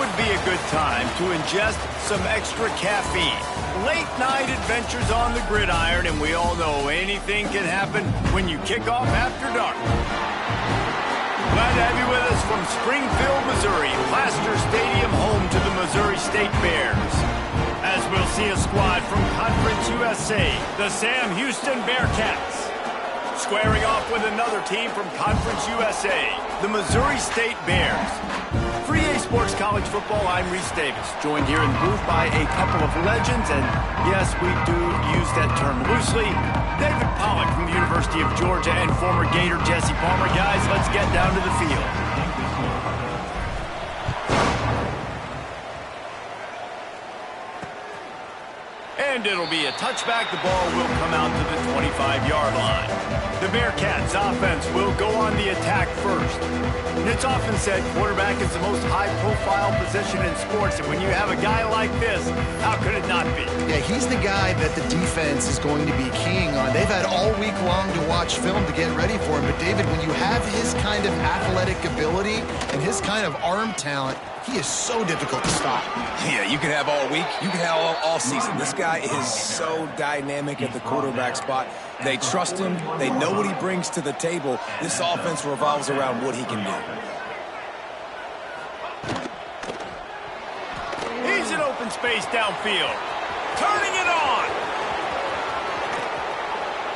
would be a good time to ingest some extra caffeine. Late night adventures on the gridiron, and we all know anything can happen when you kick off after dark. Glad to have you with us from Springfield, Missouri, Plaster Stadium, home to the Missouri State Bears. As we'll see a squad from Conference USA, the Sam Houston Bearcats. Squaring off with another team from Conference USA, the Missouri State Bears. For EA Sports College Football, I'm Reese Davis, joined here in the booth by a couple of legends, and yes, we do use that term loosely. David Pollack from the University of Georgia and former Gator Jesse Palmer. Guys, let's get down to the field. And it'll be a touchback. The ball will come out to the 25-yard line. The Bearcats offense will go on the attack first. And it's often said quarterback is the most high-profile position in sports, and when you have a guy like this, how could it not be? Yeah, he's the guy that the defense is going to be keying on. They've had all week long to watch film to get ready for him, but David, when you have his kind of athletic ability and his kind of arm talent, he is so difficult to stop. Yeah, you can have all week. You can have all season. This guy is so dynamic at the quarterback spot. They trust him. They know what he brings to the table. This offense revolves around what he can do. He's in open space downfield. Turning it on.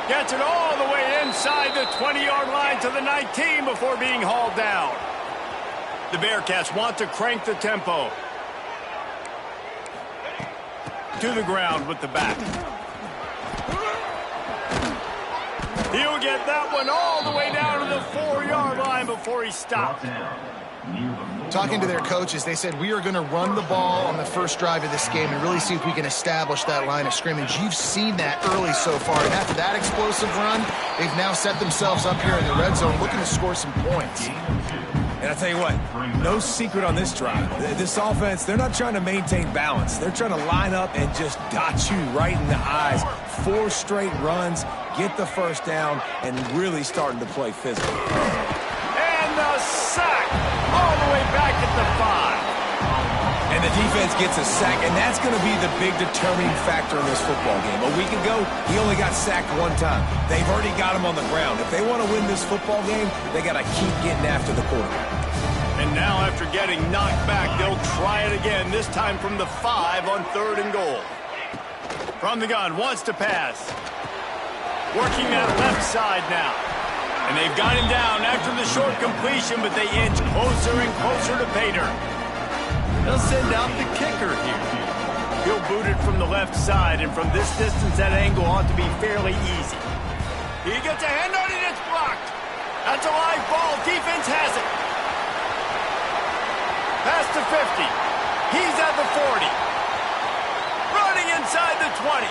Gets it all the way inside the 20-yard line to the 19 before being hauled down. The Bearcats want to crank the tempo. To the ground with the back. He'll get that one all the way down to the 4-yard line before he stopped. Talking to their coaches, they said, we are going to run the ball on the first drive of this game and really see if we can establish that line of scrimmage. You've seen that early so far, and after that explosive run, they've now set themselves up here in the red zone looking to score some points. And I tell you what, no secret on this drive. This offense, they're not trying to maintain balance. They're trying to line up and just dot you right in the eyes. 4 straight runs, get the first down, and really starting to play physical. And the sack all the way back at the 5. And the defense gets a sack, and that's going to be the big determining factor in this football game. A week ago, he only got sacked 1 time. They've already got him on the ground. If they want to win this football game, they got to keep getting after the quarterback. And now, after getting knocked back, they'll try it again, this time from the 5 on 3rd and goal. From the gun, wants to pass. Working that left side now. And they've got him down after the short completion, but they inch closer and closer to pay dirt. They'll send out the kicker here. He'll boot it from the left side, and from this distance, that angle ought to be fairly easy. He gets a hand on it, it's blocked. That's a live ball. Defense has it. Past the 50. He's at the 40. Running inside the 20.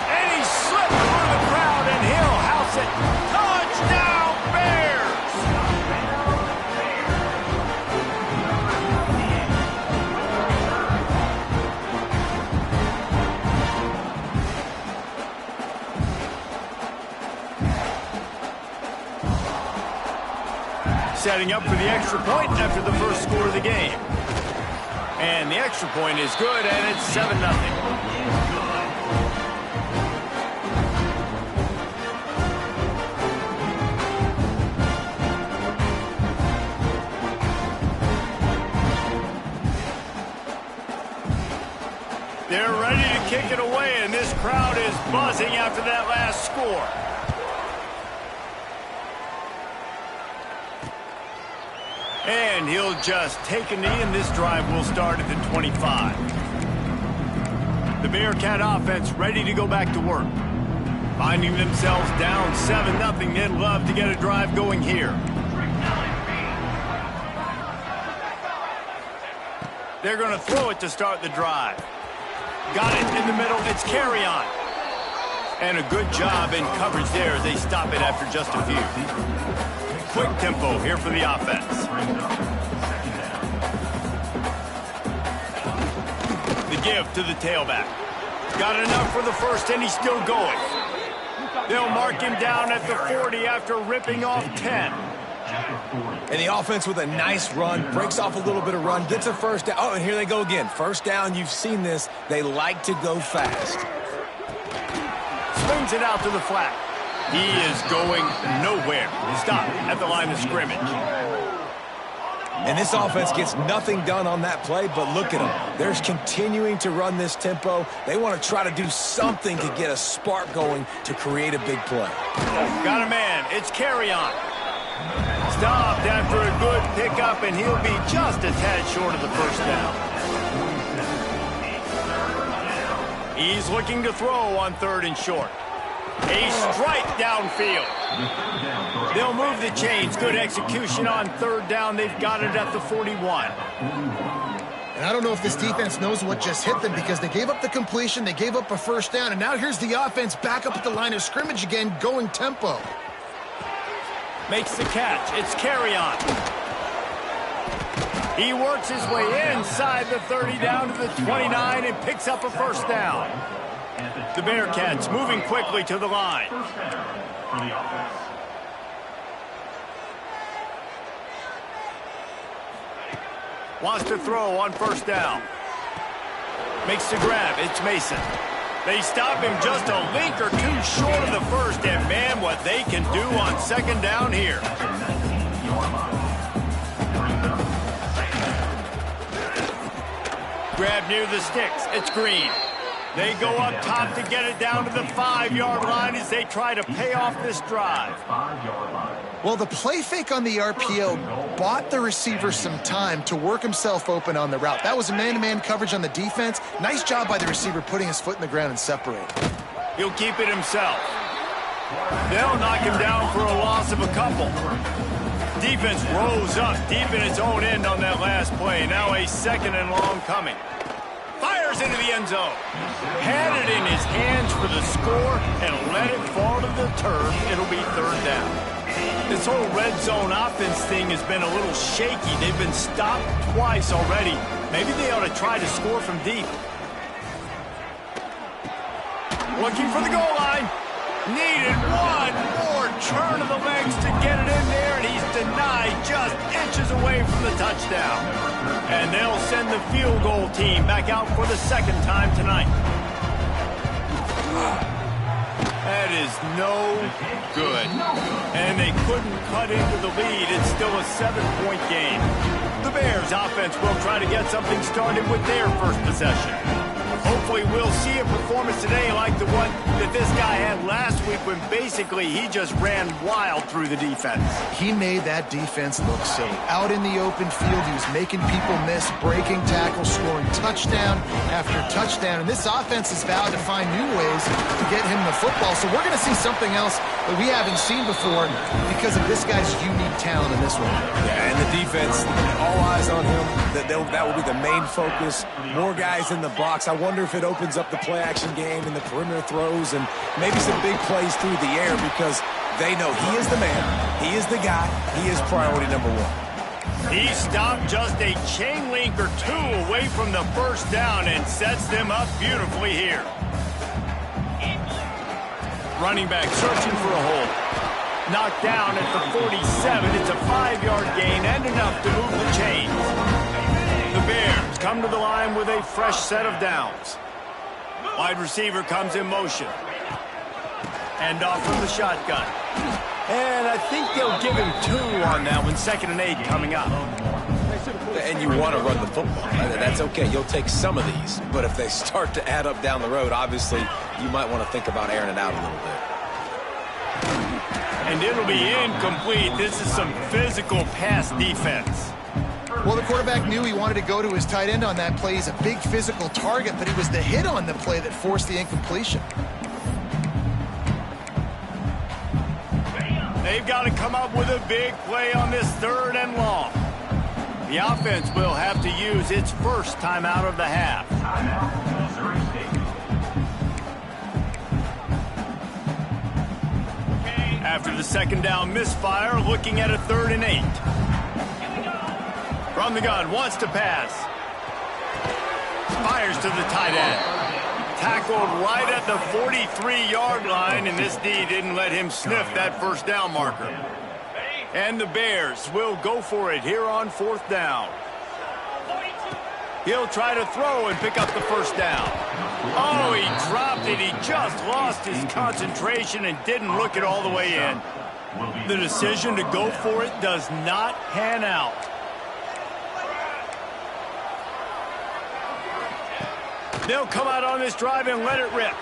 And he slipped through the crowd, and he'll house it. Touchdown, Bears! Setting up for the extra point after the first score of the game. And the extra point is good, and it's 7-0. They're ready to kick it away, and this crowd is buzzing after that last score. And he'll just take a knee, and this drive will start at the 25. The Bearcat offense ready to go back to work. Finding themselves down 7-0, they'd love to get a drive going here. They're going to throw it to start the drive. Got it in the middle. It's carry on. And a good job in coverage there as they stop it after just a few. Quick tempo here for the offense. The give to the tailback. Got enough for the first, and he's still going. They'll mark him down at the 40 after ripping off 10. And the offense with a nice run, breaks off a little bit of run, gets a first down. Oh, and here they go again. First down, you've seen this. They like to go fast. Swings it out to the flat. He is going nowhere. Stop at the line of scrimmage. And this offense gets nothing done on that play, but look at them. They're continuing to run this tempo. They want to try to do something to get a spark going to create a big play. Got a man. It's carry on. Stopped after a good pickup, and he'll be just a tad short of the first down. He's looking to throw on 3rd and short. A strike downfield. They'll move the chains. Good execution on 3rd down. They've got it at the 41. And I don't know if this defense knows what just hit them because they gave up the completion, they gave up a first down, and now here's the offense back up at the line of scrimmage again, going tempo. Makes the catch. It's carry on. He works his way inside the 30 down to the 29 and picks up a first down. The Bearcats moving quickly to the line. Wants to throw on 1st down. Makes the grab. It's Mason. They stop him just a link or two short of the first, and man, what they can do on 2nd down here. Grab near the sticks. It's Green. They go up top to get it down to the 5-yard line as they try to pay off this drive. Well, the play fake on the RPO bought the receiver some time to work himself open on the route. That was a man-to-man coverage on the defense. Nice job by the receiver putting his foot in the ground and separating. He'll keep it himself. They'll knock him down for a loss of a couple. Defense rose up deep in its own end on that last play. Now a 2nd and long coming. Fires into the end zone. Had it in his hands for the score and let it fall to the turf. It'll be 3rd down. This whole red zone offense thing has been a little shaky. They've been stopped twice already. Maybe they ought to try to score from deep. Looking for the goal line. Needed one more turn of the legs to get it in there, and he's denied just inches away from the touchdown. And they'll send the field goal team back out for the 2nd time tonight. That is no good. And they couldn't cut into the lead. It's still a 7-point game. The Bears offense will try to get something started with their first possession. Hopefully we'll see a performance today like the one that this guy had last week when basically he just ran wild through the defense. He made that defense look silly. Out in the open field, he was making people miss, breaking tackles, scoring touchdown after touchdown. And this offense has vowed to find new ways to get him the football. So we're going to see something else that we haven't seen before because of this guy's unique talent in this one. Yeah, and the defense, all eyes on him. That will be the main focus. More guys in the box. I wonder if it opens up the play-action game and the perimeter throws and maybe some big plays through the air because they know he is the man, he is the guy, he is priority number 1. He stopped just a chain link or two away from the first down and sets them up beautifully here. Running back searching for a hole. Knocked down at the 47. It's a 5-yard gain and enough to move the chains. The Bears come to the line with a fresh set of downs. Wide receiver comes in motion. And off from the shotgun. And I think they'll give him 2 on that one. 2nd and 8 coming up. And you want to run the football. That's okay. You'll take some of these. But if they start to add up down the road, obviously, you might want to think about airing it out a little bit. And it'll be incomplete. This is some physical pass defense. Well, the quarterback knew he wanted to go to his tight end on that play. He's a big physical target, but it was the hit on the play that forced the incompletion. They've got to come up with a big play on this 3rd and long. The offense will have to use its first timeout of the half. After the 2nd down misfire, looking at a 3rd and 8. From the gun, wants to pass. Fires to the tight end. Tackled right at the 43-yard line, and this D didn't let him sniff that first down marker. And the Bears will go for it here on 4th down. He'll try to throw and pick up the first down. Oh, he dropped it. He just lost his concentration and didn't look it all the way in. The decision to go for it does not pan out. They'll come out on this drive and let it rip.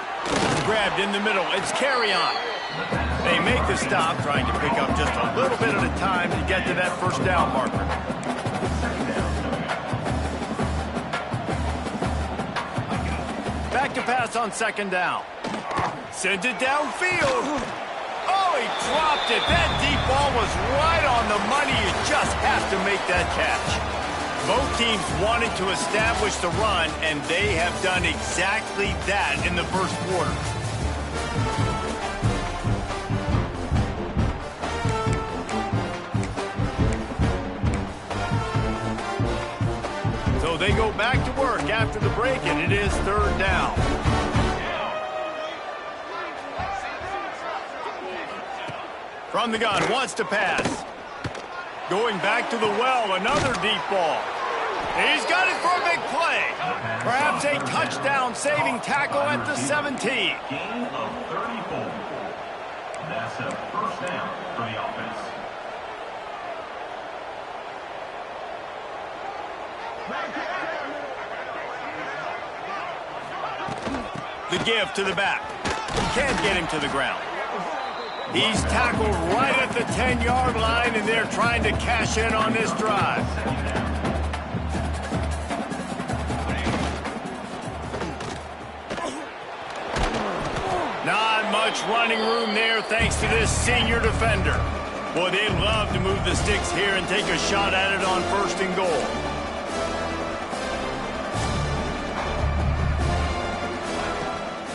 Grabbed in the middle. It's carry on. They make the stop, trying to pick up just a little bit at a time to get to that first down marker. Back to pass on 2nd down. Sends it downfield. Oh, he dropped it. That deep ball was right on the money. You just have to make that catch. Both teams wanted to establish the run, and they have done exactly that in the first quarter. So they go back to work after the break, and it is 3rd down. From the gun, wants to pass. Going back to the well, another deep ball. He's got it for a big play. Perhaps a touchdown-saving tackle at the 17. Gain of 34. That's a first down for the offense. The give to the back. Can't get him to the ground. He's tackled right at the 10-yard line, and they're trying to cash in on this drive. Not much running room there thanks to this senior defender. Boy, they'd love to move the sticks here and take a shot at it on 1st and goal.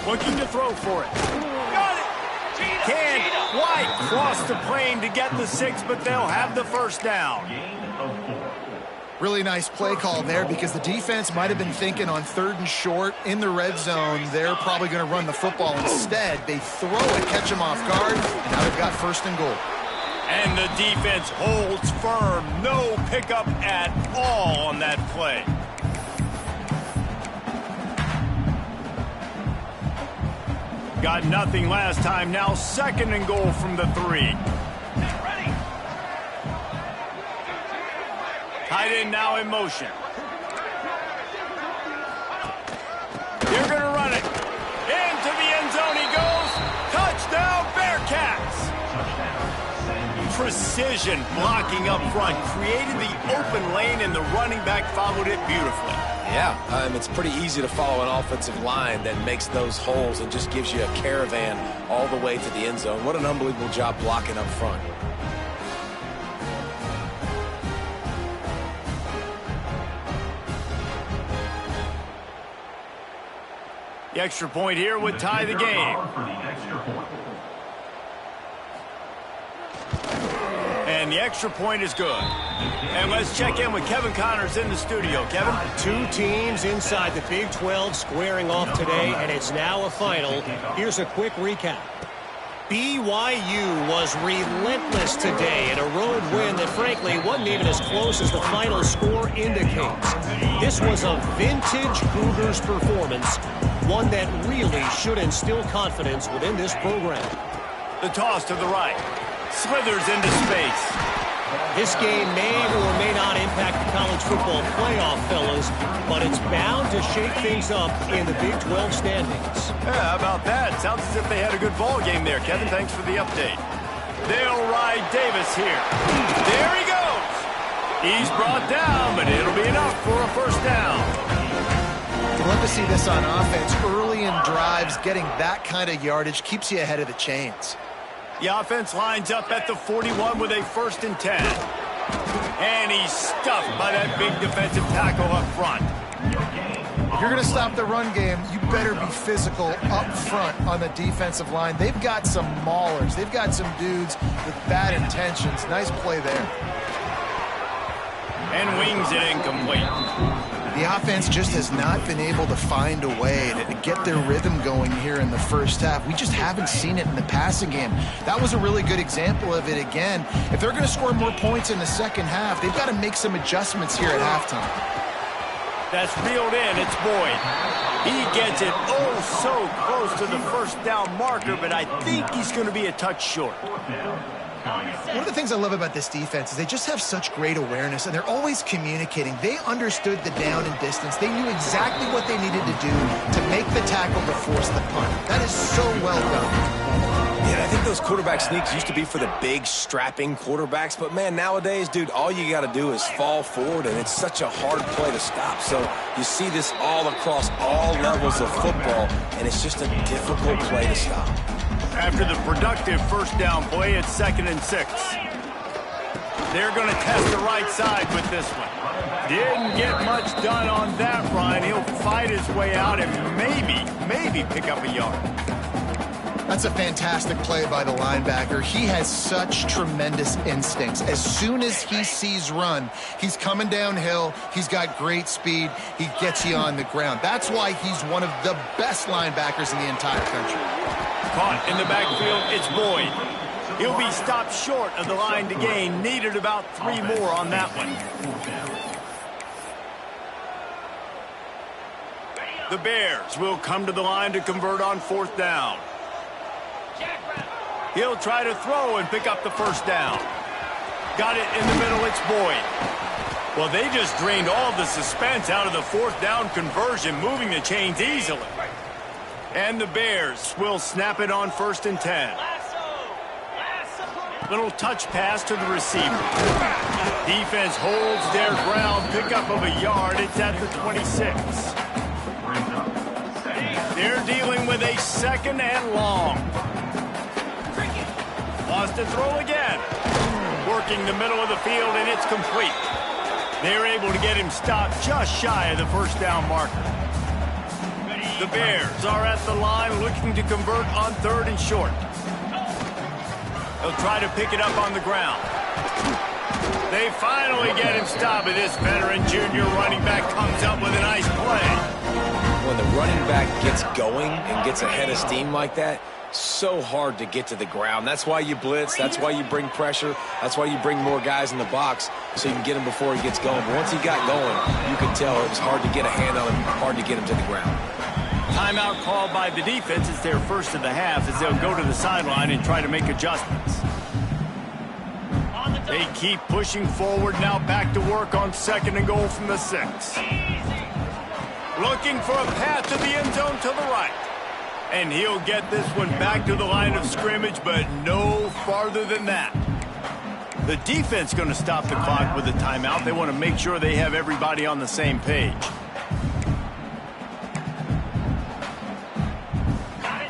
Looking to throw for it. Got it! Can't quite cross the plane to get the 6, but they'll have the first down. Really nice play call there because the defense might have been thinking on 3rd and short in the red zone. They're probably going to run the football. Instead, they throw it, catch them off guard. Now they've got 1st and goal. And the defense holds firm. No pickup at all on that play. Got nothing last time. Now 2nd and goal from the 3. Tight end now in motion. They're going to run it. Into the end zone he goes. Touchdown, Bearcats. Precision blocking up front. Created the open lane, and the running back followed it beautifully. Yeah, it's pretty easy to follow an offensive line that makes those holes and just gives you a caravan all the way to the end zone. What an unbelievable job blocking up front. The extra point here would tie the game. And the extra point is good. And let's check in with Kevin Connors in the studio. Kevin? 2 teams inside the Big 12 squaring off today, and it's now a final. Here's a quick recap. BYU was relentless today in a road win that, frankly, wasn't even as close as the final score indicates. This was a vintage Cougars performance, one that really should instill confidence within this program. The toss to the right. Slithers into space. This game may or may not impact the college football playoff, fellas, but it's bound to shake things up in the Big 12 standings. Yeah, how about that? Sounds as if they had a good ball game there. Kevin, thanks for the update. They'll ride Davis here. There he goes. He's brought down, but it'll be enough for a first down. You love to see this on offense. Early in drives, getting that kind of yardage keeps you ahead of the chains. The offense lines up at the 41 with a 1st and 10. And he's stuffed by that big defensive tackle up front. If you're going to stop the run game, you better be physical up front on the defensive line. They've got some maulers. They've got some dudes with bad intentions. Nice play there. And wings it incomplete. The offense just has not been able to find a way to get their rhythm going here in the first half. We just haven't seen it in the passing game. That was a really good example of it again. If they're going to score more points in the second half, they've got to make some adjustments here at halftime. That's reeled in. It's Boyd. He gets it so close to the first down marker, but I think he's going to be a touch short. One of the things I love about this defense is they just have such great awareness, and they're always communicating. They understood the down and distance. They knew exactly what they needed to do to make the tackle to force the punt. That is so well done. Yeah, I think those quarterback sneaks used to be for the big, strapping quarterbacks. But, man, nowadays, dude, all you got to do is fall forward, and it's such a hard play to stop. So you see this all across all levels of football, and it's just a difficult play to stop. After the productive first down play, it's 2nd and 6. They're going to test the right side with this one. Didn't get much done on that run. He'll fight his way out and maybe pick up a yard. That's a fantastic play by the linebacker. He has such tremendous instincts. As soon as he sees run, he's coming downhill. He's got great speed. He gets you on the ground. That's why he's one of the best linebackers in the entire country. Caught in the backfield, it's Boyd. He'll be stopped short of the line to gain. Needed about 3 more on that one. The Bears will come to the line to convert on 4th down. He'll try to throw and pick up the first down. Got it in the middle, it's Boyd. Well, they just drained all the suspense out of the 4th down conversion, moving the chains easily. And the Bears will snap it on 1st and 10. Little touch pass to the receiver. Defense holds their ground, pickup of a yard. It's at the 26. They're dealing with a 2nd and long. Lost to throw again. Working the middle of the field, and it's complete. They're able to get him stopped just shy of the first down marker. The Bears are at the line looking to convert on 3rd and short. They'll try to pick it up on the ground. They finally get him stopped, and this veteran junior running back comes up with a nice play. When the running back gets going and gets ahead of steam like that, so hard to get to the ground. That's why you blitz. That's why you bring pressure. That's why you bring more guys in the box so you can get him before he gets going. But once he got going, you could tell it was hard to get a hand on him, hard to get him to the ground. Timeout called by the defense. It's their first of the half as they'll go to the sideline and try to make adjustments. They keep pushing forward, now back to work on 2nd and goal from the 6. Looking for a path to the end zone to the right. And he'll get this one back to the line of scrimmage, but no farther than that. The defense going to stop the clock with a timeout. They want to make sure they have everybody on the same page.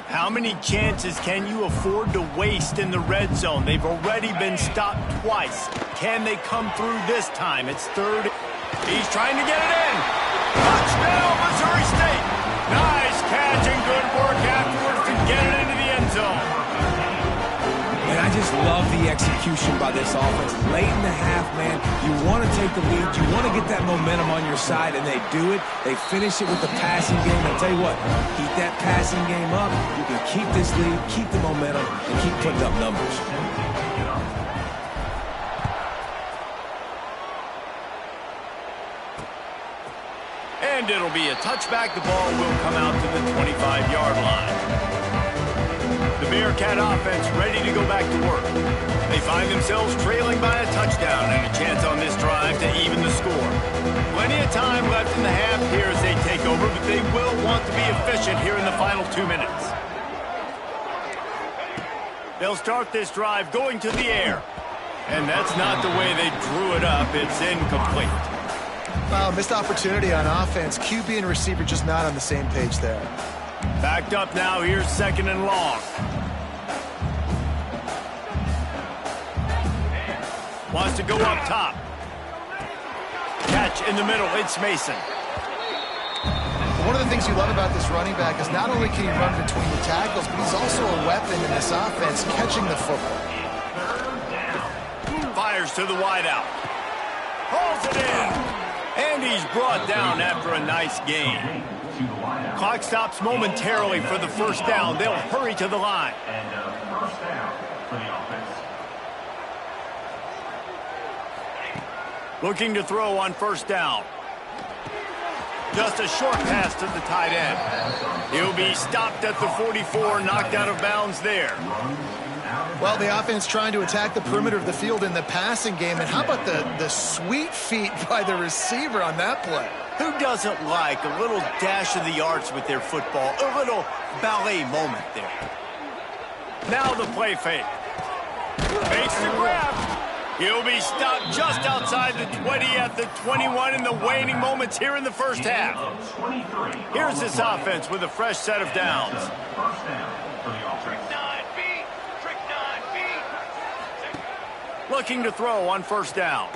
How many chances can you afford to waste in the red zone? They've already been stopped twice. Can they come through this time? It's 3rd. He's trying to get it in. Touchdown, Missouri State. Nice catch and good work afterwards to get it into the end zone. And I just love the execution by this offense. Late in the half, man, you want to take the lead. You want to get that momentum on your side, and they do it. They finish it with the passing game. I'll tell you what, keep that passing game up. You can keep this lead, keep the momentum, and keep putting up numbers. And it'll be a touchback. The ball will come out to the 25-yard line. The Bearcat offense ready to go back to work. They find themselves trailing by a touchdown and a chance on this drive to even the score. Plenty of time left in the half here as they take over, but they will want to be efficient here in the final 2 minutes. They'll start this drive going to the air. And that's not the way they drew it up. It's incomplete. Wow, missed opportunity on offense. QB and receiver just not on the same page there. Backed up now. Here's 2nd and long. Wants to go up top. Catch in the middle. It's Mason. One of the things you love about this running back is not only can he run between the tackles, but he's also a weapon in this offense, catching the football. Fires to the wideout. Hauls it in. And he's brought down after a nice gain. Clock stops momentarily for the first down. They'll hurry to the line. And first down for the offense. Looking to throw on first down. Just a short pass to the tight end. He'll be stopped at the 44, knocked out of bounds there. Well, the offense trying to attack the perimeter of the field in the passing game. And how about the sweet feet by the receiver on that play? Who doesn't like a little dash of the arts with their football? A little ballet moment there. Now the play fake. Makes the grab. He'll be stopped just outside the 20 at the 21 in the waning moments here in the first half. Here's this offense with a fresh set of downs. First down for the offense. Looking to throw on first down.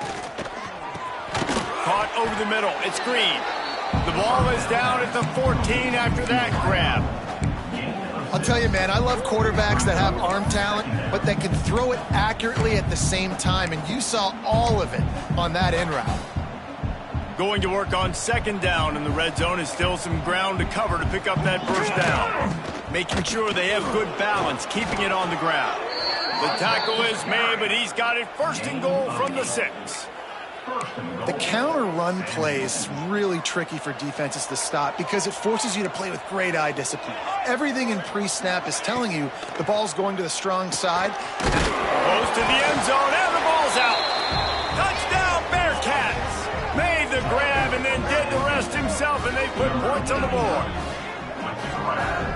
Caught over the middle. It's Green. The ball is down at the 14 after that grab. I'll tell you, man, I love quarterbacks that have arm talent, but that can throw it accurately at the same time, and you saw all of it on that in route. Going to work on second down, and the red zone is still some ground to cover to pick up that first down. Making sure they have good balance, keeping it on the ground. The tackle is made, but he's got it first and goal from the 6. The counter run play is really tricky for defenses to stop because it forces you to play with great eye discipline. Everything in pre-snap is telling you the ball's going to the strong side. Goes to the end zone, and the ball's out. Touchdown, Bearcats. Made the grab and then did the rest himself, and they put points on the board.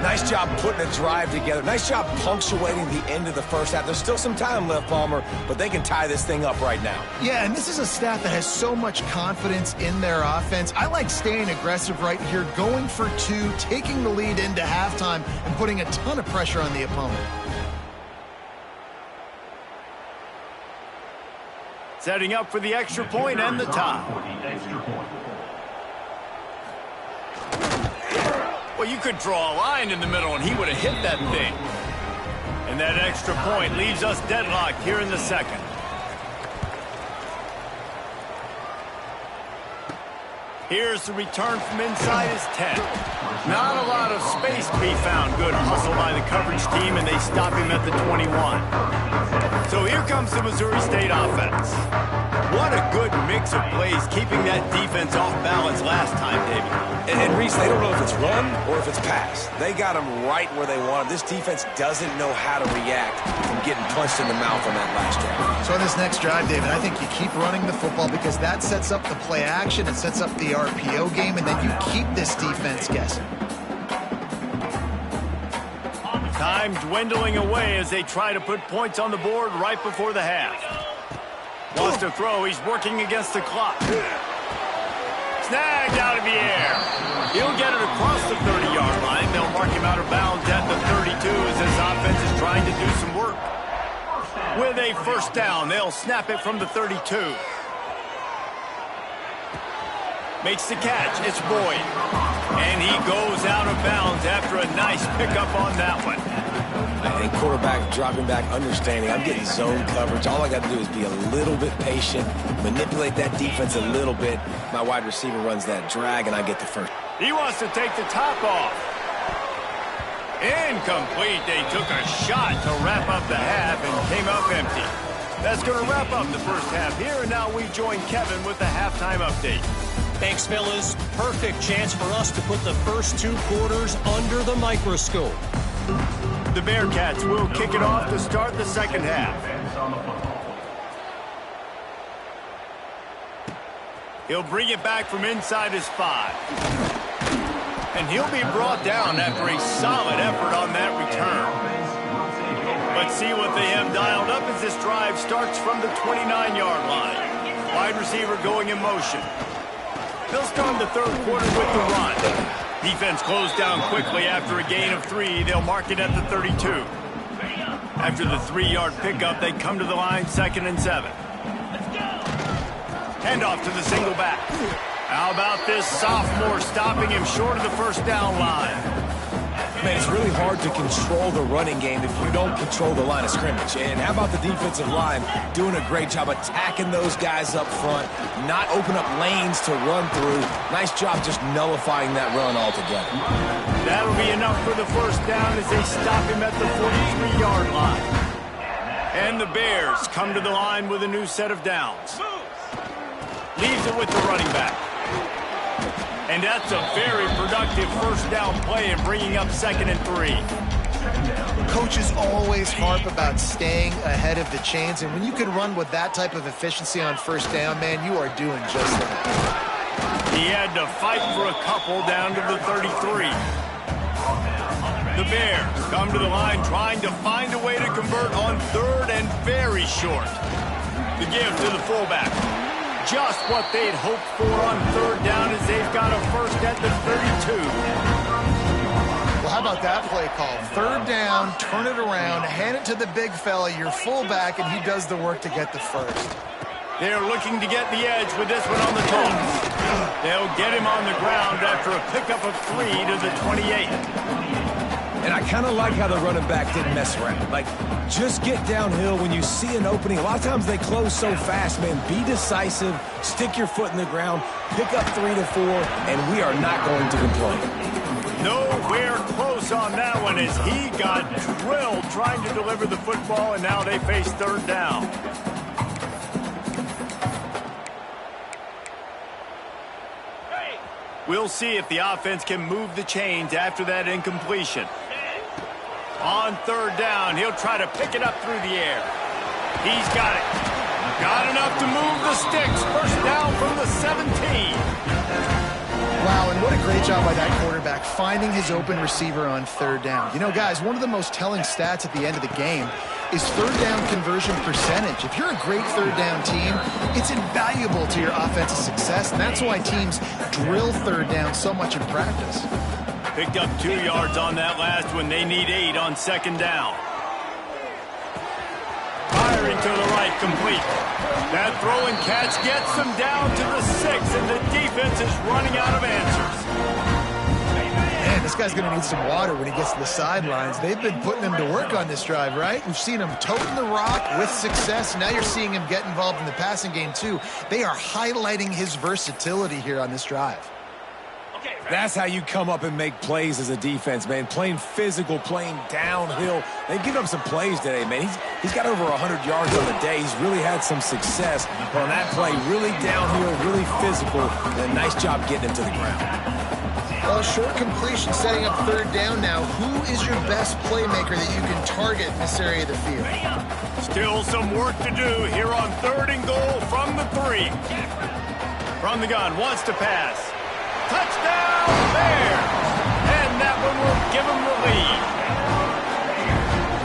Nice job putting a drive together. Nice job punctuating the end of the first half. There's still some time left, Palmer, but they can tie this thing up right now. Yeah, and this is a staff that has so much confidence in their offense. I like staying aggressive right here, going for 2, taking the lead into halftime, and putting a ton of pressure on the opponent. Setting up for the extra point and the tie. Well, you could draw a line in the middle, and he would have hit that thing. And that extra point leaves us deadlocked here in the second. Here's the return from inside his 10. Not a lot of space to be found. Good hustle by the coverage team, and they stop him at the 21. So here comes the Missouri State offense. What a good mix of plays, keeping that defense off balance last time, David. And Reese, they don't know if it's run or if it's pass. They got them right where they want them. This defense doesn't know how to react from getting punched in the mouth on that last drive. So on this next drive, David, I think you keep running the football because that sets up the play action, it sets up the RPO game, and then you keep this defense guessing. Time dwindling away as they try to put points on the board right before the half. Wants to throw. He's working against the clock. Snagged out of the air. He'll get it across the 30-yard line. They'll mark him out of bounds at the 32 as this offense is trying to do some work. With a first down, they'll snap it from the 32. Makes the catch. It's Boyd. And he goes out of bounds after a nice pickup on that one. I think quarterback dropping back, understanding I'm getting zone coverage. All I got to do is be a little bit patient, manipulate that defense a little bit. My wide receiver runs that drag, and I get the first. He wants to take the top off. Incomplete. They took a shot to wrap up the half and came up empty. That's going to wrap up the first half here, and now we join Kevin with the halftime update. Thanks, fellas. Perfect chance for us to put the first 2 quarters under the microscope. The Bearcats will kick it off to start the second half. He'll bring it back from inside his 5. And he'll be brought down after a solid effort on that return. Let's see what they have dialed up as this drive starts from the 29-yard line. Wide receiver going in motion. They'll start the third quarter with the run. Defense closed down quickly after a gain of 3. They'll mark it at the 32. After the 3-yard pickup, they come to the line 2nd and 7. Handoff to the single back. How about this sophomore stopping him short of the first down line? man, it's really hard to control the running game if you don't control the line of scrimmage. And how about the defensive line doing a great job attacking those guys up front, not open up lanes to run through. Nice job just nullifying that run altogether. That'll be enough for the first down as they stop him at the 43-yard line. And the Bears come to the line with a new set of downs. Leaves it with the running back. And that's a very productive first down play and bringing up 2nd and 3. Coaches always harp about staying ahead of the chains, and when you can run with that type of efficiency on first down, man, you are doing just that. He had to fight for a couple down to the 33. The Bears come to the line trying to find a way to convert on 3rd and very short. The give to the fullback. Just what they'd hoped for on 3rd down as they've got a first at the 32. Well, how about that play call? 3rd down, turn it around, hand it to the big fella, your fullback, and he does the work to get the first. They're looking to get the edge with this one on the toss. They'll get him on the ground after a pickup of 3 to the 28. And I kind of like how the running back didn't mess around. Like, just get downhill when you see an opening. A lot of times they close so fast, man. Be decisive, stick your foot in the ground, pick up 3 to 4, and we are not going to complain. Nowhere close on that one as he got drilled trying to deliver the football, and now they face 3rd down. We'll see if the offense can move the chains after that incompletion. On 3rd down, he'll try to pick it up through the air. He's got it. Got enough to move the sticks. First down from the 17. Wow, and what a great job by that quarterback, finding his open receiver on 3rd down. You know, guys, one of the most telling stats at the end of the game is 3rd down conversion percentage. If you're a great 3rd down team, it's invaluable to your offensive success, and that's why teams drill 3rd down so much in practice. Picked up 2 yards on that last one. They need 8 on 2nd down. Firing to the right, complete. That throw and catch gets them down to the 6, and the defense is running out of answers. Man, this guy's going to need some water when he gets to the sidelines. They've been putting him to work on this drive, right? We've seen him toting the rock with success. Now you're seeing him get involved in the passing game, too. They are highlighting his versatility here on this drive. That's how you come up and make plays as a defense, man. Playing physical, playing downhill. They've given up some plays today, man. He's got over 100 yards on the day. He's really had some success on that play. Really downhill, really physical, and a nice job getting him to the ground. Well, short completion setting up 3rd down now. Who is your best playmaker that you can target in this area of the field? Still some work to do here on 3rd and goal from the 3. From the gun, wants to pass. Touchdown, Bears! And that one will give them the lead.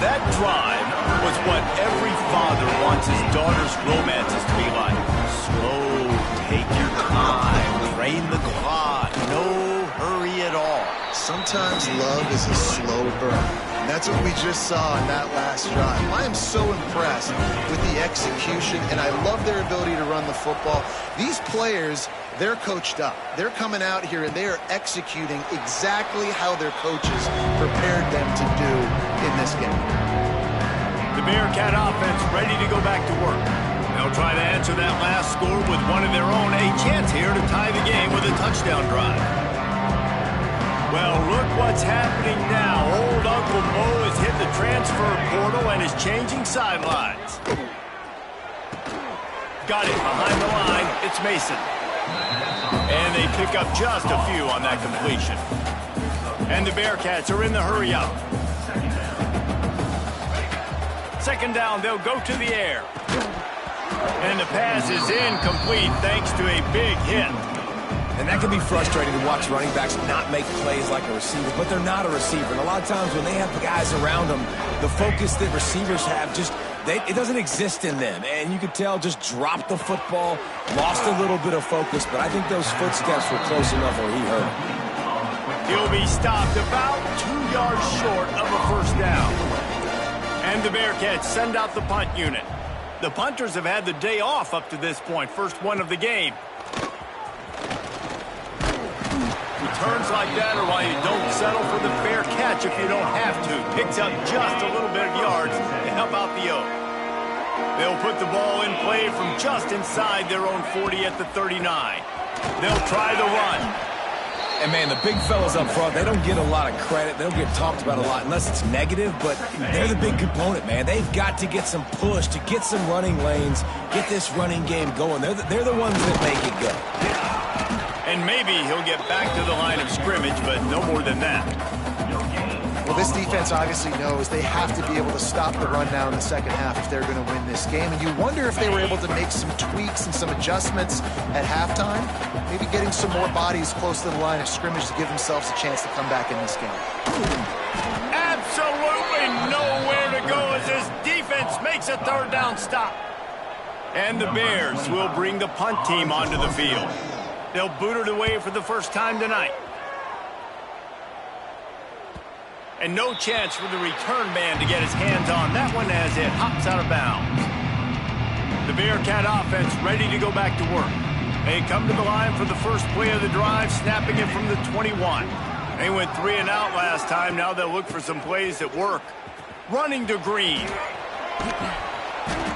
That drive was what every father wants his daughter's romances to be like. Slow, take your time, drain the clock, no hurry at all. Sometimes love is a slow burn. And that's what we just saw in that last drive. I am so impressed with the execution, and I love their ability to run the football. These players, they're coached up. They're coming out here, and they are executing exactly how their coaches prepared them to do in this game. The Bearcat offense ready to go back to work. They'll try to answer that last score with one of their own. A chance here to tie the game with a touchdown drive. Well, look what's happening now. Old Uncle Mo has hit the transfer portal and is changing sidelines. Got it behind the line. It's Mason. And they pick up just a few on that completion. And the Bearcats are in the hurry up. 2nd down, they'll go to the air. And the pass is incomplete thanks to a big hit. And that can be frustrating to watch running backs not make plays like a receiver, but they're not a receiver. And a lot of times when they have the guys around them, the focus that receivers have it doesn't exist in them. And you could tell just dropped the football, lost a little bit of focus, but I think those footsteps were close enough where he hurt him. He'll be stopped about 2 yards short of a first down. And the Bearcats send out the punt unit. The punters have had the day off up to this point, first one of the game. returns like that are why you don't settle for the fair catch if you don't have to. Picks up just a little bit of yards to help out the Oak. They'll put the ball in play from just inside their own 40 at the 39. They'll try the run. And, man, the big fellas up front, they don't get a lot of credit. They don't get talked about a lot unless it's negative, but they're the big component, man. They've got to get some push, to get some running lanes, get this running game going. They're the ones that make it go. And maybe he'll get back to the line of scrimmage, but no more than that. Well, this defense obviously knows they have to be able to stop the run now in the second half if they're going to win this game. And you wonder if they were able to make some tweaks and some adjustments at halftime, maybe getting some more bodies close to the line of scrimmage to give themselves a chance to come back in this game. Absolutely nowhere to go as this defense makes a third down stop. And the Bears will bring the punt team onto the field. They'll boot it away for the first time tonight. And no chance for the return man to get his hands on that one as it hops out of bounds. The Bearcat offense ready to go back to work. They come to the line for the first play of the drive, snapping it from the 21. They went 3 and out last time. Now they'll look for some plays that work. Running to Green.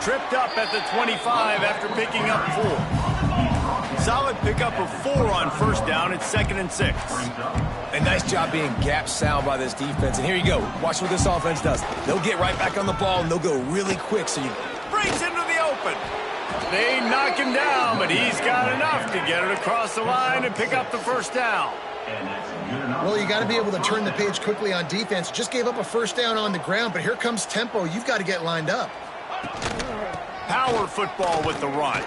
Tripped up at the 25 after picking up 4. Solid pickup of 4 on first down. It's 2nd and 6. A nice job being gap sound by this defense. And here you go. Watch what this offense does. They'll get right back on the ball, and they'll go really quick. So you breaks into the open. They knock him down, but he's got enough to get it across the line and pick up the first down. Well, you got to be able to turn the page quickly on defense. Just gave up a first down on the ground, but here comes tempo. You've got to get lined up. Power football with the run.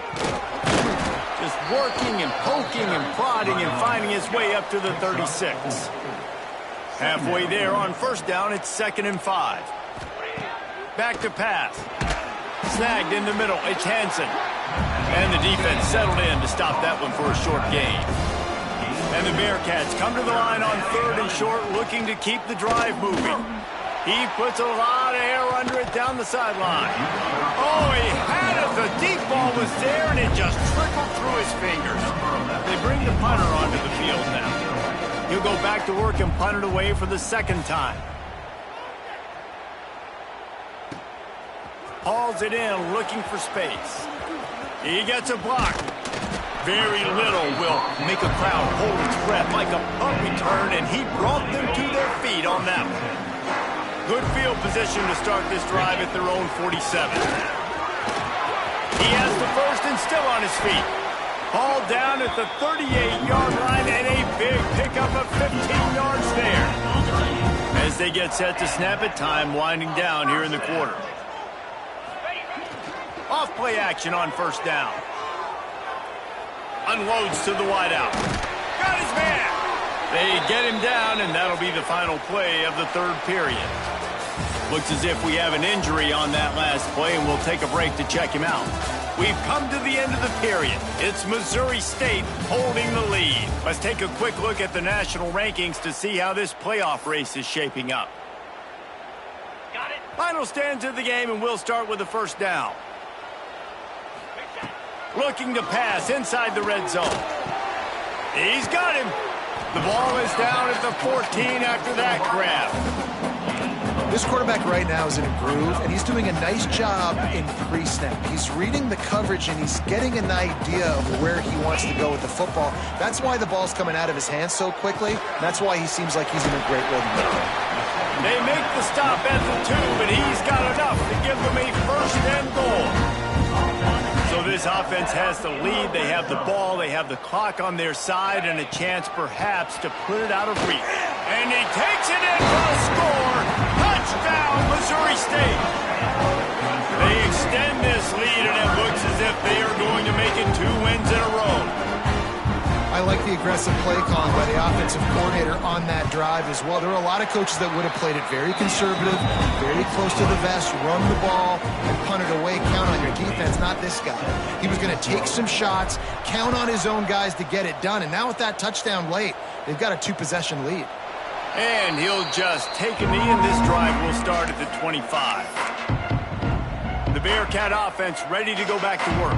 Just working and poking and prodding and finding his way up to the 36. Halfway there on first down, it's 2nd and 5. Back to pass. Snagged in the middle, it's Hansen. And the defense settled in to stop that one for a short gain. And the Bearcats come to the line on 3rd and short, looking to keep the drive moving. He puts a lot of air under it down the sideline. Oh, he had it. The deep ball was there, and it just trickled through his fingers. They bring the punter onto the field now. He'll go back to work and punt it away for the second time. Hauls it in, looking for space. He gets a block. Very little will make a crowd hold its breath like a punt return, and he brought them to their feet on that one. Good field position to start this drive at their own 47. He has the first and still on his feet. Ball down at the 38-yard line and a big pickup of 15 yards there. As they get set to snap it, time winding down here in the quarter. Off play action on first down. Unloads to the wideout. Got his man. They get him down, and that'll be the final play of the third period. Looks as if we have an injury on that last play, and we'll take a break to check him out. We've come to the end of the period. It's Missouri State holding the lead. Let's take a quick look at the national rankings to see how this playoff race is shaping up. Got it. Final stands of the game, and we'll start with the first down. Looking to pass inside the red zone. He's got him. The ball is down at the 14 after that grab. This quarterback right now is in a groove, and he's doing a nice job in pre-snap. He's reading the coverage, and he's getting an idea of where he wants to go with the football. That's why the ball's coming out of his hands so quickly. That's why he seems like he's in a great rhythm. They make the stop at the 2, but he's got enough to give them a first and goal. So this offense has the lead. They have the ball. They have the clock on their side and a chance perhaps to put it out of reach. And he takes it in for a score. Touchdown, Missouri State. They extend this lead, and it looks as if they are going to make it 2 wins in a row. I like the aggressive play calling by the offensive coordinator on that drive as well. There are a lot of coaches that would have played it very conservative, very close to the vest, run the ball, and punt it away, count on your defense, not this guy. He was going to take some shots, count on his own guys to get it done, and now with that touchdown late, they've got a 2-possession lead. And he'll just take a knee, and this drive will start at the 25. The Bearcat offense ready to go back to work.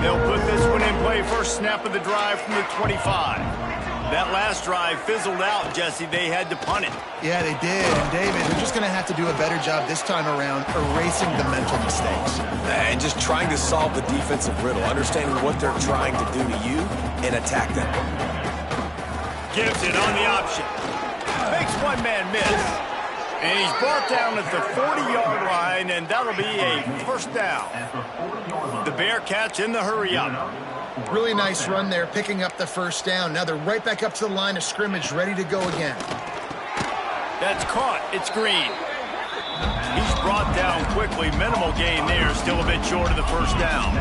They'll put this one in play. First snap of the drive from the 25. That last drive fizzled out, Jesse. They had to punt it. Yeah, they did. And, David, they're just going to have to do a better job this time around erasing the mental mistakes. And just trying to solve the defensive riddle, understanding what they're trying to do to you and attack them. Gives it on the option. Makes one man miss. And he's brought down at the 40-yard line, and that'll be a first down. The Bearcats in the hurry-up. Really nice run there, picking up the first down. Now they're right back up to the line of scrimmage, ready to go again. That's caught. It's Green. He's brought down quickly. Minimal gain there. Still a bit short of the first down.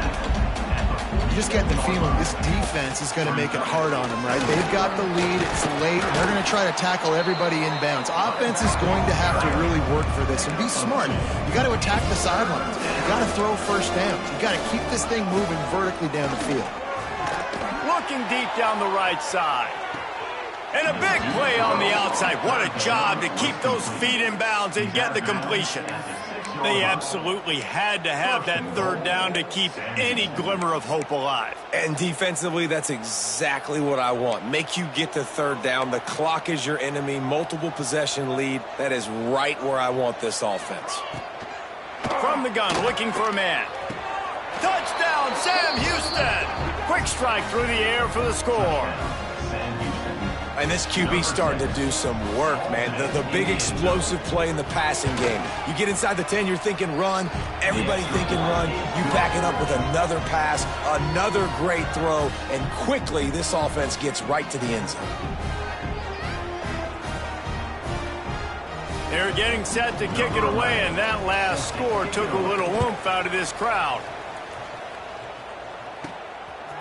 You just get the feeling this defense is going to make it hard on them, right? They've got the lead. It's late, and they're going to try to tackle everybody inbounds. Offense is going to have to really work for this and be smart. You got to attack the sidelines. You got to throw first downs. You got to keep this thing moving vertically down the field. Looking deep down the right side. And a big play on the outside. What a job to keep those feet in bounds and get the completion. They absolutely had to have that third down to keep any glimmer of hope alive. And defensively, that's exactly what I want. Make you get the third down. The clock is your enemy. Multiple possession lead. That is right where I want this offense. From the gun, looking for a man. Touchdown, Sam Houston! Quick strike through the air for the score. And this QB's starting to do some work, man. The big explosive play in the passing game. You get inside the 10, you're thinking run. Everybody thinking run. You back it up with another pass, another great throw, and quickly this offense gets right to the end zone. They're getting set to kick it away, and that last score took a little oomph out of this crowd.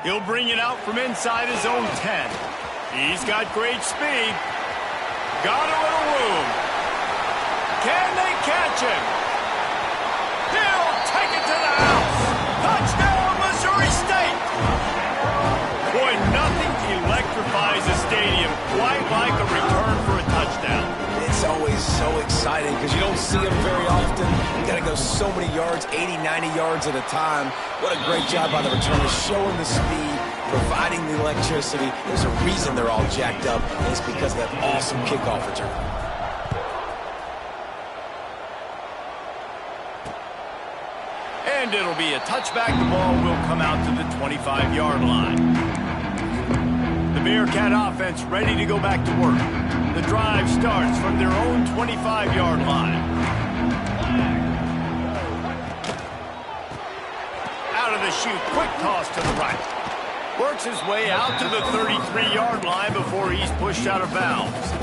He'll bring it out from inside his own 10. He's got great speed. Got a little room. Can they catch him? He'll take it to the house. Touchdown, Missouri State. Boy, nothing electrifies a stadium quite like a return for a touchdown. It's always so exciting because you don't see them very often. You got to go so many yards, 80, 90 yards at a time. What a great job by the returners, showing the speed, providing the electricity. There's a reason they're all jacked up, and it's because of that awesome kickoff return. And it'll be a touchback. The ball will come out to the 25-yard line. The Bearcat offense ready to go back to work. The drive starts from their own 25-yard line. Out of the chute, quick toss to the right. Works his way out to the 33-yard line before he's pushed out of bounds.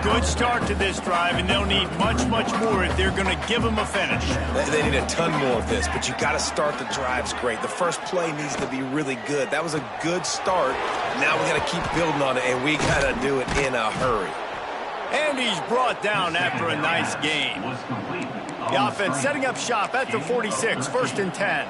Good start to this drive, and they'll need much, much more if they're going to give them a finish. They need a ton more of this, but you got to start the drives great. The first play needs to be really good. That was a good start. Now we got to keep building on it, and we got to do it in a hurry. And he's brought down after a nice gain. The offense setting up shop at the 46, 1st and 10.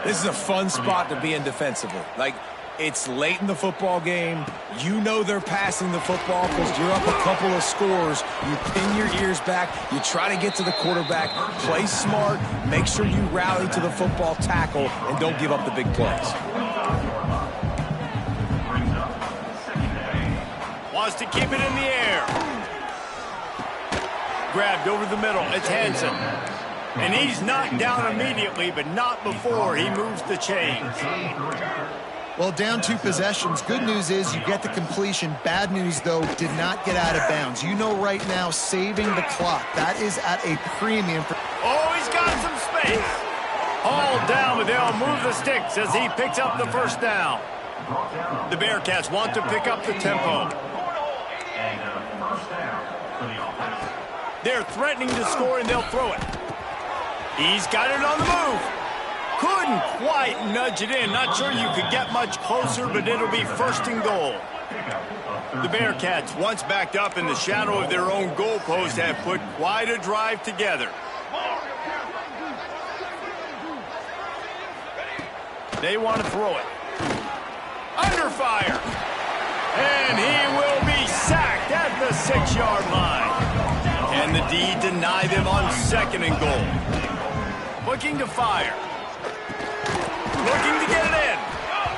This is a fun spot to be in defensively. Like, it's late in the football game. You know they're passing the football because you're up a couple of scores. You pin your ears back. You try to get to the quarterback. Play smart. Make sure you rally to the football tackle and don't give up the big plays. Wants to keep it in the air. Grabbed over the middle. It's Hansen. And he's knocked down immediately, but not before he moves the chains. Well, down 2 possessions. Good news is you get the completion. Bad news, though, did not get out of bounds. You know right now, saving the clock. That is at a premium. Oh, he's got some space. Hauled down, but they'll move the sticks as he picks up the first down. The Bearcats want to pick up the tempo. They're threatening to score, and they'll throw it. He's got it on the move. Couldn't quite nudge it in. Not sure you could get much closer, but it'll be 1st and goal. The Bearcats, once backed up in the shadow of their own goalpost, have put quite a drive together. They want to throw it. Under fire. And he will be sacked at the 6-yard line. And the D deny them on 2nd and goal. Looking to fire. Looking to get it in.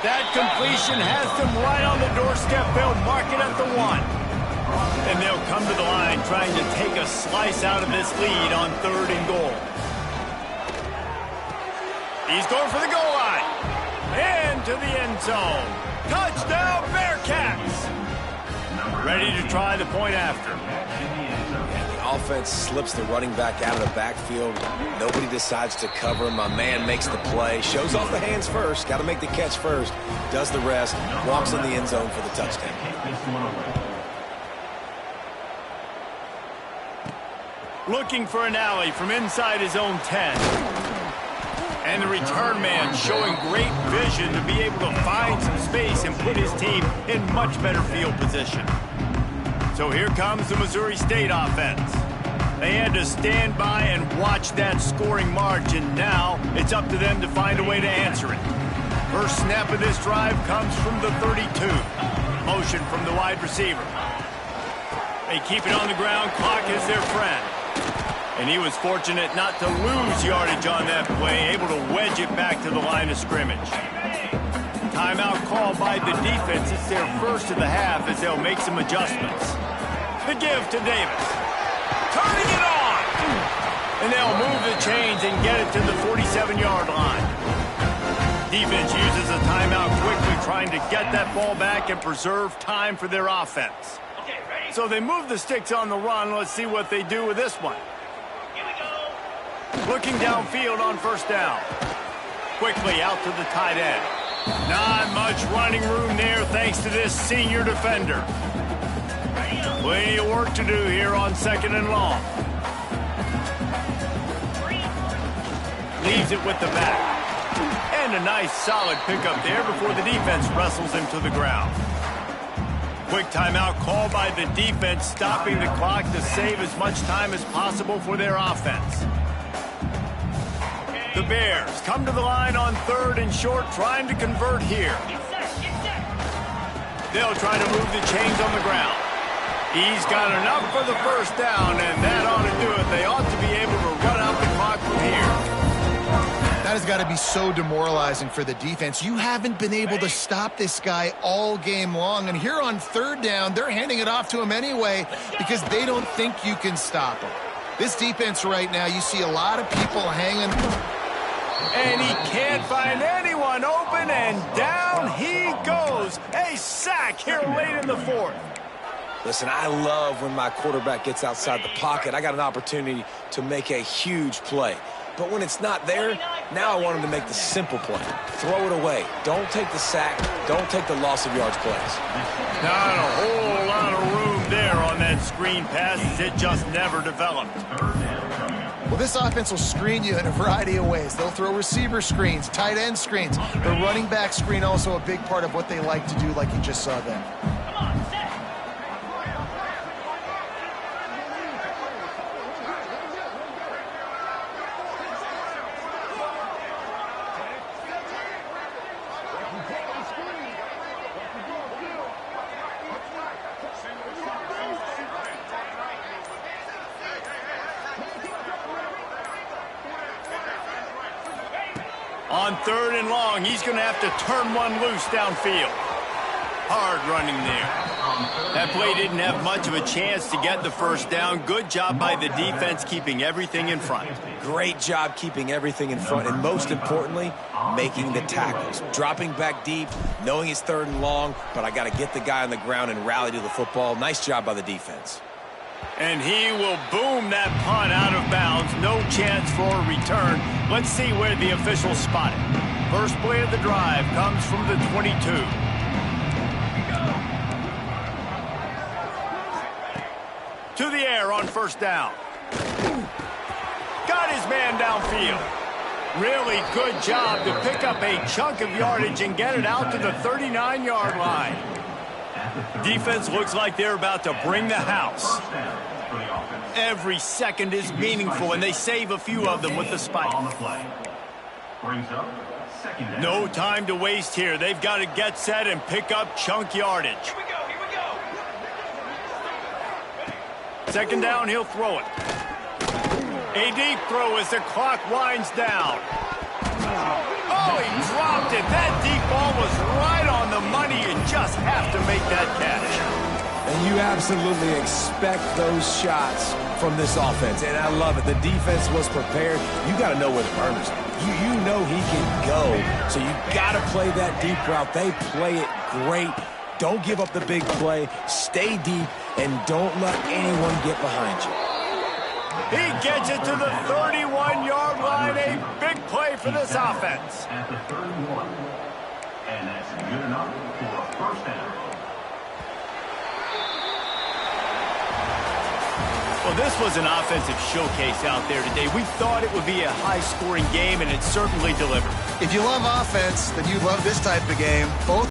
That completion has them right on the doorstep. They'll mark it at the 1. And they'll come to the line trying to take a slice out of this lead on 3rd and goal. He's going for the goal line. Into the end zone. Touchdown, Bearcats! Ready to try the point after. The offense slips the running back out of the backfield. Nobody decides to cover him. My man makes the play. Shows off the hands first. Got to make the catch first. Does the rest. Walks in the end zone for the touchdown. Looking for an alley from inside his own 10. And the return man showing great vision to be able to find some space and put his team in much better field position. So here comes the Missouri State offense. They had to stand by and watch that scoring margin. Now it's up to them to find a way to answer it. First snap of this drive comes from the 32. Motion from the wide receiver. They keep it on the ground. Clock is their friend. And he was fortunate not to lose yardage on that play, able to wedge it back to the line of scrimmage. Timeout called by the defense. It's their first of the half as they'll make some adjustments. The give to Davis. Turning it on! And they'll move the chains and get it to the 47-yard line. Defense uses a timeout quickly, trying to get that ball back and preserve time for their offense. So they move the sticks on the run. Let's see what they do with this one. Looking downfield on first down. Quickly out to the tight end. Not much running room there thanks to this senior defender. Plenty of work to do here on 2nd and long. Leaves it with the back. And a nice solid pickup there before the defense wrestles him to the ground. Quick timeout called by the defense, stopping the clock to save as much time as possible for their offense. The Bears come to the line on 3rd and short, trying to convert here. They'll try to move the chains on the ground. He's got enough for the first down, and that ought to do it. They ought to be able to run out the clock from here. That has got to be so demoralizing for the defense. You haven't been able to stop this guy all game long, and here on 3rd down, they're handing it off to him anyway because they don't think you can stop him. This defense right now, you see a lot of people hanging. And he can't find anyone open, and down he goes. A sack here late in the 4th. Listen, I love when my quarterback gets outside the pocket. I got an opportunity to make a huge play. But when it's not there, now I want him to make the simple play. Throw it away. Don't take the sack. Don't take the loss of yards plays. Not a whole lot of room there on that screen pass. It just never developed. Well, this offense will screen you in a variety of ways. They'll throw receiver screens, tight end screens. The running back screen also a big part of what they like to do, like you just saw there. On 3rd and long, he's going to have to turn one loose downfield. Hard running there. That play didn't have much of a chance to get the first down. Good job by the defense keeping everything in front. Great job keeping everything in front, and most importantly, making the tackles. Dropping back deep, knowing it's 3rd and long, but I got to get the guy on the ground and rally to the football. Nice job by the defense. And he will boom that punt out of bounds. No chance for a return. Let's see where the officials spot it. First play of the drive comes from the 22. To the air on first down. Got his man downfield. Really good job to pick up a chunk of yardage and get it out to the 39-yard line. Defense looks like they're about to bring the house. Every second is meaningful, and they save a few of them with the spike. No time to waste here. They've got to get set and pick up chunk yardage. Here we go. Second down, he'll throw it. A deep throw as the clock winds down. Oh, he dropped it. That deep ball was right on the money. You just have to make that catch. And you absolutely expect those shots from this offense. And I love it. The defense was prepared. You got to know where the burners are. You know he can go. So you got to play that deep route. They play it great. Don't give up the big play. Stay deep, and don't let anyone get behind you. He gets it to the 31-yard line. A big play for this offense. At the 31. And that's good enough for a first down. Well, this was an offensive showcase out there today. We thought it would be a high-scoring game, and it certainly delivered. If you love offense, then you love this type of game. Both